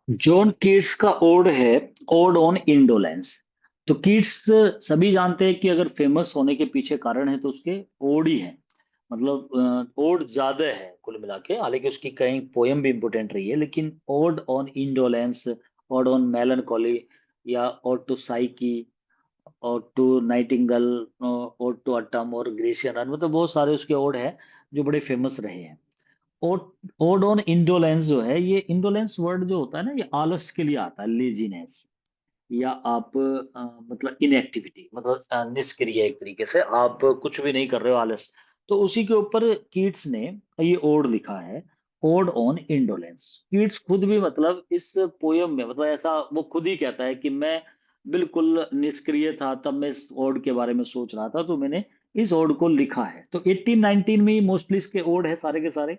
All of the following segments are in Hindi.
जॉन कीट्स का ओड है ओड ऑन इंडोलेंस। तो कीट्स सभी जानते हैं कि अगर फेमस होने के पीछे कारण है तो उसके ओड ही है। मतलब ओड ज्यादा है कुल मिला के, हालांकि उसकी कई पोयम भी इंपोर्टेंट रही है, लेकिन ode on indolence, ode on melancholy, या ode to Psyche, ode to nightingale, ode to autumn और ग्रेशियन रन, मतलब बहुत सारे उसके ओड है जो बड़े फेमस रहे हैं। ओड ओड ऑन इंडोलेंस जो है, ये इंडोलेंस वर्ड जो होता है ना, ये आलस के लिए आता है, लेजीनेस, या आप मतलब इनएक्टिविटी, मतलब निष्क्रिय, एक तरीके से आप कुछ भी नहीं कर रहे हो, आलस। तो उसी के ऊपर कीट्स ने ये ओड लिखा है, ओड ऑन इंडोलेंस। कीट्स खुद भी मतलब इस पोयम में, मतलब ऐसा वो खुद ही कहता है कि मैं बिल्कुल निष्क्रिय था, तब मैं इस ओड के बारे में सोच रहा था, तो मैंने इस ओड को लिखा है। तो 1819 में ही मोस्टली इसके ओड है सारे के सारे।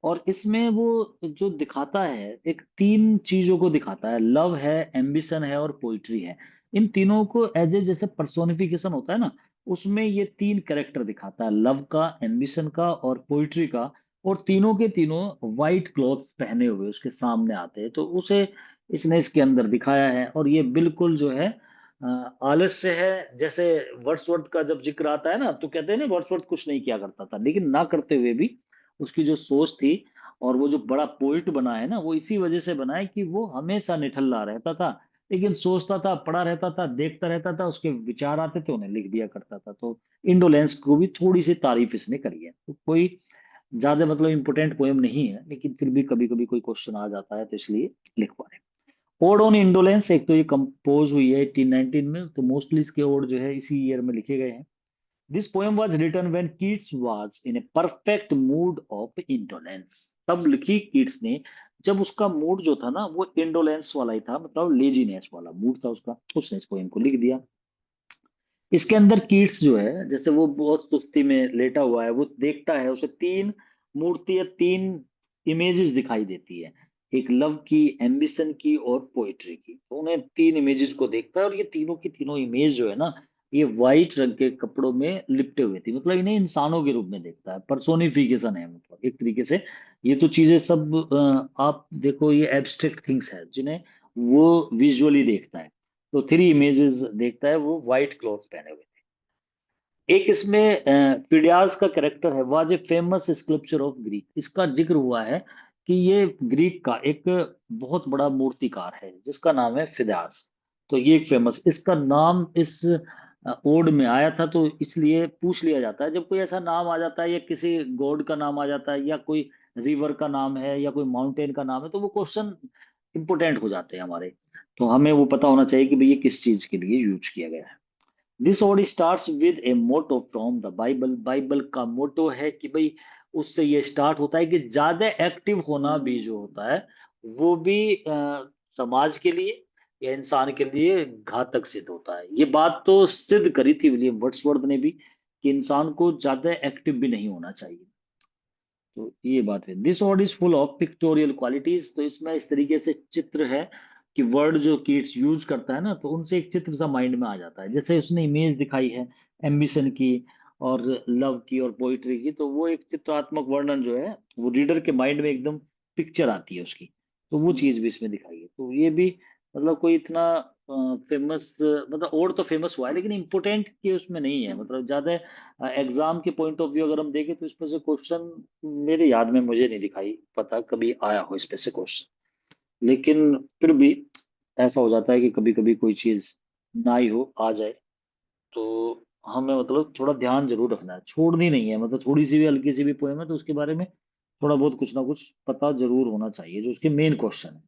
और इसमें वो जो दिखाता है, एक तीन चीजों को दिखाता है, लव है, एम्बिशन है और पोइट्री है। इन तीनों को एज ए जैसे पर्सोनिफिकेशन होता है ना, उसमें ये तीन कैरेक्टर दिखाता है, लव का, एम्बिशन का और पोइट्री का। और तीनों के तीनों वाइट क्लॉथ्स पहने हुए उसके सामने आते हैं, तो उसे इसने इसके अंदर दिखाया है। और ये बिल्कुल जो है आलस्य है। जैसे वर्ड्सवर्थ का जब जिक्र आता है ना, तो कहते हैं ना वर्ड्सवर्थ कुछ नहीं किया करता था, लेकिन ना करते हुए भी उसकी जो सोच थी और वो जो बड़ा पोइट बना है ना, वो इसी वजह से बना है कि वो हमेशा निठल्ला रहता था, लेकिन सोचता था, पढ़ा रहता था, देखता रहता था, उसके विचार आते थे, उन्हें लिख दिया करता था। तो इंडोलेंस को भी थोड़ी सी तारीफ इसने करी है। तो कोई ज्यादा मतलब इंपोर्टेंट पोएम नहीं है, लेकिन फिर भी कभी कभी कोई क्वेश्चन आ जाता है तो इसलिए लिख पा रहे हैं। ओड ऑन इंडोलेंस, एक तो ये कंपोज हुई है 1819 में, तो मोस्टली इसके ओड जो है इसी ईयर में लिखे गए हैं। This poem was written when Keats was in a perfect mood of indolence. तब लिखी कीट्स ने जब उसका मूड जो था ना, वो इंडोलेंस वाला ही था, मतलब लेजीनेस वाला मूड था उसका। उसने इस पोएम को लिख दिया। इसके अंदर कीट्स जो है, जैसे वो बहुत सुस्ती में लेटा हुआ है, वो देखता है, उसे तीन मूर्ति या तीन इमेजेस दिखाई देती है, एक लव की, एम्बिशन की और पोएट्री की। तो उन्हें तीन इमेजेस को देखता है, और ये तीनों की तीनों इमेज जो है ना, ये वाइट रंग के कपड़ों में लिपटे हुए थी, मतलब इन्हें इंसानों के रूप में देखता है, पर्सोनिफिकेशन है मतलब एक तरीके से। ये तो चीजें सब आप देखो, ये एब्स्ट्रैक्ट थिंग्स है जिन्हें वो विजुअली देखता है। तो थ्री इमेजेस देखता है, वो व्हाइट क्लॉथ पहने हुए थे। एक इसमें फिडियास का कैरेक्टर है, was a famous sculpture of Greek. इसका जिक्र हुआ है कि ये ग्रीक का एक बहुत बड़ा मूर्तिकार है जिसका नाम है फिदियास। तो ये एक फेमस, इसका नाम इस ओड में आया था, तो इसलिए पूछ लिया जाता है जब कोई ऐसा नाम आ जाता है, या किसी गॉड का नाम आ जाता है, या कोई रिवर का नाम है, या कोई माउंटेन का नाम है, तो वो क्वेश्चन इंपोर्टेंट हो जाते हैं हमारे। तो हमें वो पता होना चाहिए कि भाई ये किस चीज के लिए यूज किया गया है। This ode starts with a motto from the Bible. Bible का मोटो है कि भाई, उससे ये स्टार्ट होता है कि ज्यादा एक्टिव होना भी जो होता है, वो भी समाज के लिए या इंसान के लिए घातक सिद्ध होता है। ये बात तो सिद्ध करी थी विलियम वर्ड्सवर्थ ने भी, कि इंसान को ज्यादा एक्टिव भी नहीं होना चाहिए। तो ये बात है। This word is full of pictorial qualities. तो इसमें इस तरीके से चित्र है कि वर्ड जो किड्स यूज करता है ना, तो उनसे एक चित्र सा माइंड में आ जाता है। जैसे उसने इमेज दिखाई है एम्बिशन की और लव की और पोइट्री की, तो वो एक चित्रात्मक वर्णन जो है, वो रीडर के माइंड में एकदम पिक्चर आती है उसकी। तो वो चीज भी इसमें दिखाई है। तो ये भी मतलब कोई इतना फेमस, मतलब और तो फेमस हुआ है, लेकिन इम्पोर्टेंट के उसमें नहीं है, मतलब ज्यादा एग्जाम के पॉइंट ऑफ व्यू अगर हम देखें तो इसमें से क्वेश्चन मेरे याद में मुझे नहीं दिखाई पता कभी आया हो इस पे से क्वेश्चन। लेकिन फिर भी ऐसा हो जाता है कि कभी कभी कोई चीज ना ही हो, आ जाए, तो हमें मतलब थोड़ा ध्यान जरूर रखना है, छोड़नी नहीं है। मतलब थोड़ी सी भी हल्की सी भी पोएम है तो उसके बारे में थोड़ा बहुत कुछ ना कुछ पता जरूर होना चाहिए, जो उसके मेन क्वेश्चन है।